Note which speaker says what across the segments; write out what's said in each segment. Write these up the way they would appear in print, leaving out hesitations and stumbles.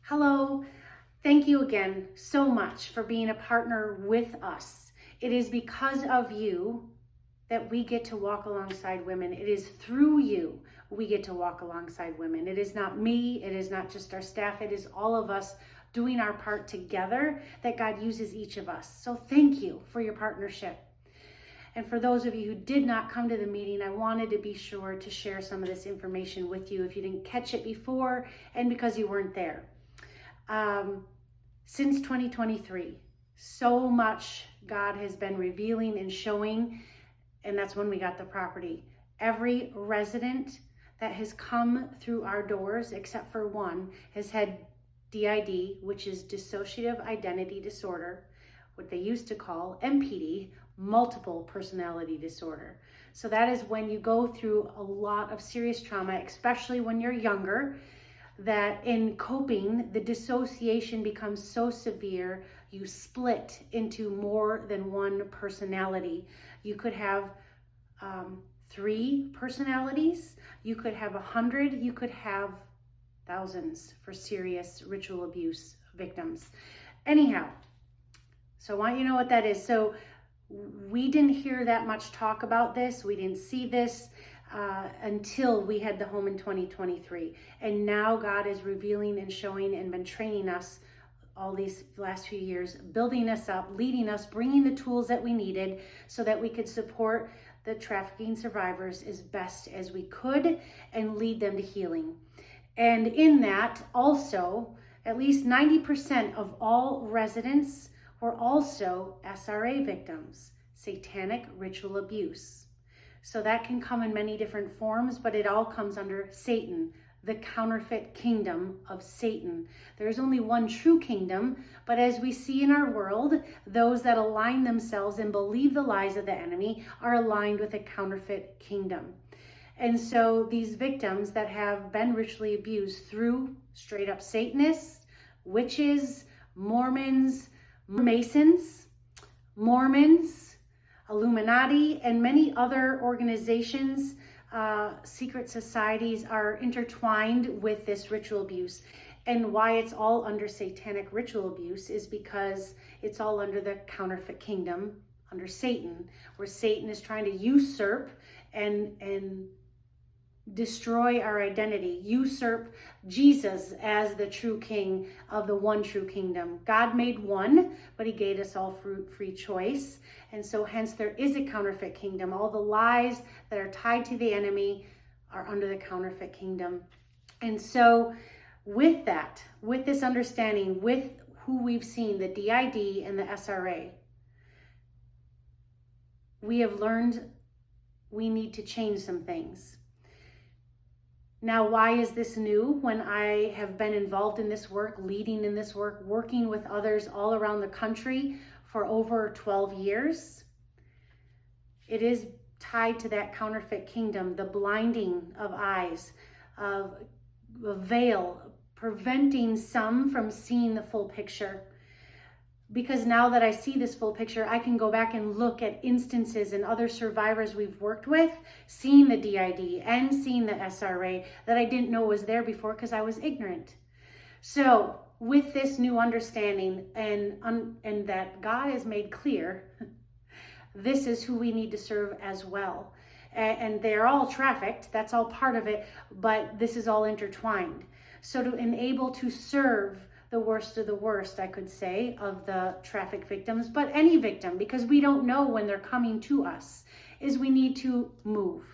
Speaker 1: Hello, thank you again so much for being a partner with us. It is because of you that we get to walk alongside women. It is through you we get to walk alongside women. It is not me, it is not just our staff, it is all of us doing our part together that God uses each of us. So thank you for your partnership. And for those of you who did not come to the meeting, I wanted to be sure to share some of this information with you if you didn't catch it before and because you weren't there. Since 2023, so much God has been revealing and showing, and that's when we got the property. Every resident that has come through our doors, except for one, has had DID, which is dissociative identity disorder, what they used to call MPD, multiple personality disorder. So that is when you go through a lot of serious trauma, especially when you're younger, that in coping, the dissociation becomes so severe, you split into more than one personality. You could have 3 personalities, you could have 100, you could have thousands for serious ritual abuse victims. Anyhow, so I want you to know what that is. So we didn't hear that much talk about this. We didn't see this until we had the home in 2023. And now God is revealing and showing and been training us all these last few years, building us up, leading us, bringing the tools that we needed so that we could support the trafficking survivors as best as we could and lead them to healing. And in that also, at least 90% of all residents were also SRA victims, satanic ritual abuse. So that can come in many different forms, but it all comes under Satan, the counterfeit kingdom of Satan. There's only one true kingdom, but as we see in our world, those that align themselves and believe the lies of the enemy are aligned with a counterfeit kingdom. And so these victims that have been ritually abused through straight up Satanists, witches, Mormons, Masons, Mormons, Illuminati, and many other organizations, secret societies are intertwined with this ritual abuse. And why it's all under satanic ritual abuse is because it's all under the counterfeit kingdom, under Satan, where Satan is trying to usurp and destroy our identity, usurp Jesus as the true king of the one true kingdom. God made one, but he gave us all free choice. And so hence there is a counterfeit kingdom. All the lies that are tied to the enemy are under the counterfeit kingdom. And so with that, with this understanding, with who we've seen, the DID and the SRA, we have learned we need to change some things. Now, why is this new when I have been involved in this work, leading in this work, working with others all around the country for over 12 years? It is tied to that counterfeit kingdom, the blinding of eyes, of a veil, preventing some from seeing the full picture. Because now that I see this full picture, I can go back and look at instances and other survivors we've worked with, seeing the DID and seeing the SRA that I didn't know was there before because I was ignorant. So with this new understanding and that God has made clear, this is who we need to serve as well. And they're all trafficked, that's all part of it, but this is all intertwined. So to enable to serve the worst of the worst, I could say, of the traffic victims, but any victim, because we don't know when they're coming to us, is we need to move.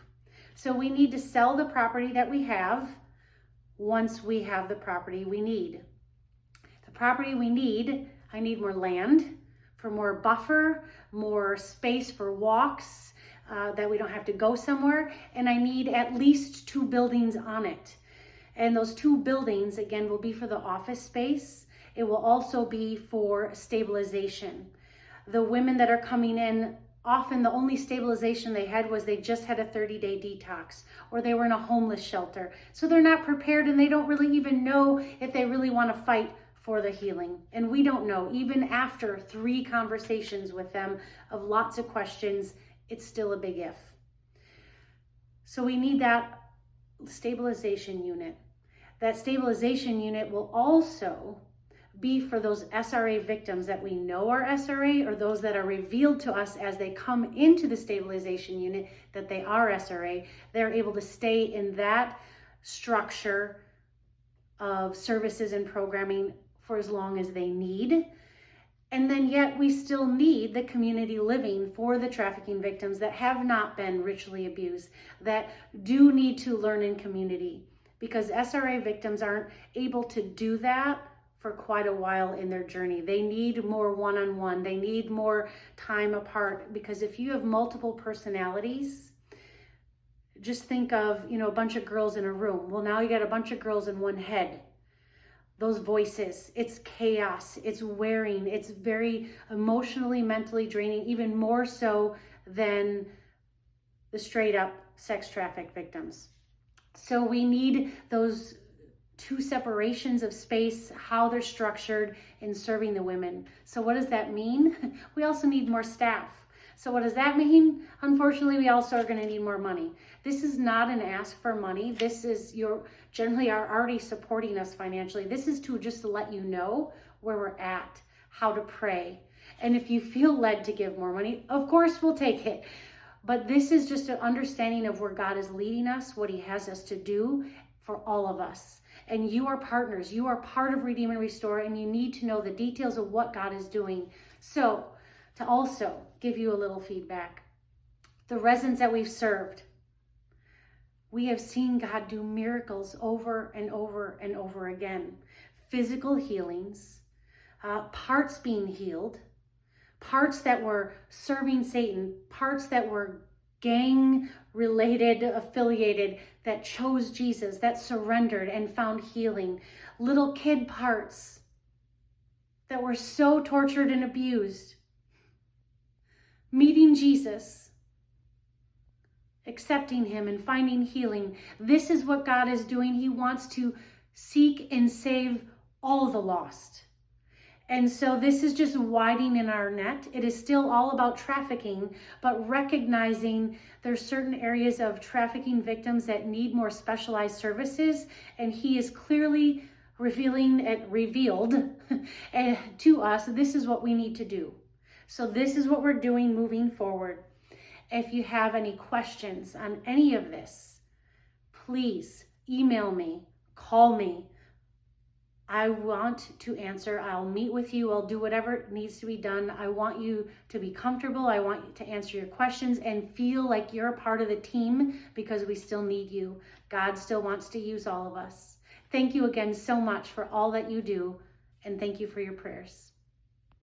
Speaker 1: So we need to sell the property that we have once we have the property we need. The property we need, I need more land for more buffer, more space for walks, that we don't have to go somewhere, and I need at least 2 buildings on it. And those 2 buildings, again, will be for the office space. It will also be for stabilization. The women that are coming in, often the only stabilization they had was they just had a 30-day detox, or they were in a homeless shelter. So they're not prepared and they don't really even know if they really want to fight for the healing. And we don't know, even after 3 conversations with them of lots of questions, it's still a big if. So we need that stabilization unit. That stabilization unit will also be for those SRA victims that we know are SRA, or those that are revealed to us as they come into the stabilization unit that they are SRA. They're able to stay in that structure of services and programming for as long as they need. And then yet we still need the community living for the trafficking victims that have not been ritually abused, that do need to learn in community, because SRA victims aren't able to do that for quite a while in their journey. They need more one-on-one. They need more time apart, because if you have multiple personalities, just think of, a bunch of girls in a room. Well, now you got a bunch of girls in one head. Those voices, it's chaos, it's wearing, it's very emotionally, mentally draining, even more so than the straight up sex traffic victims. So we need those two separations of space, how they're structured in serving the women. So what does that mean? We also need more staff. So what does that mean? Unfortunately, we also are going to need more money. This is not an ask for money. This is generally are already supporting us financially. This is to just let you know where we're at, how to pray. And if you feel led to give more money, of course we'll take it. But this is just an understanding of where God is leading us, what he has us to do for all of us. And you are partners. You are part of Redeem and Restore, and you need to know the details of what God is doing. So to also give you a little feedback, the residents that we've served, we have seen God do miracles over and over and over again. Physical healings, parts being healed, parts that were serving Satan, parts that were gang related, affiliated, that chose Jesus, that surrendered and found healing. Little kid parts that were so tortured and abused, meeting Jesus, accepting him and finding healing. This is what God is doing. He wants to seek and save all the lost. And so this is just widening our net. It is still all about trafficking, but recognizing there's certain areas of trafficking victims that need more specialized services. And he is clearly revealed to us, this is what we need to do. So this is what we're doing moving forward. If you have any questions on any of this, please email me, call me. I want to answer. I'll meet with you. I'll do whatever needs to be done. I want you to be comfortable. I want you to answer your questions and feel like you're a part of the team, because we still need you. God still wants to use all of us. Thank you again so much for all that you do, and thank you for your prayers.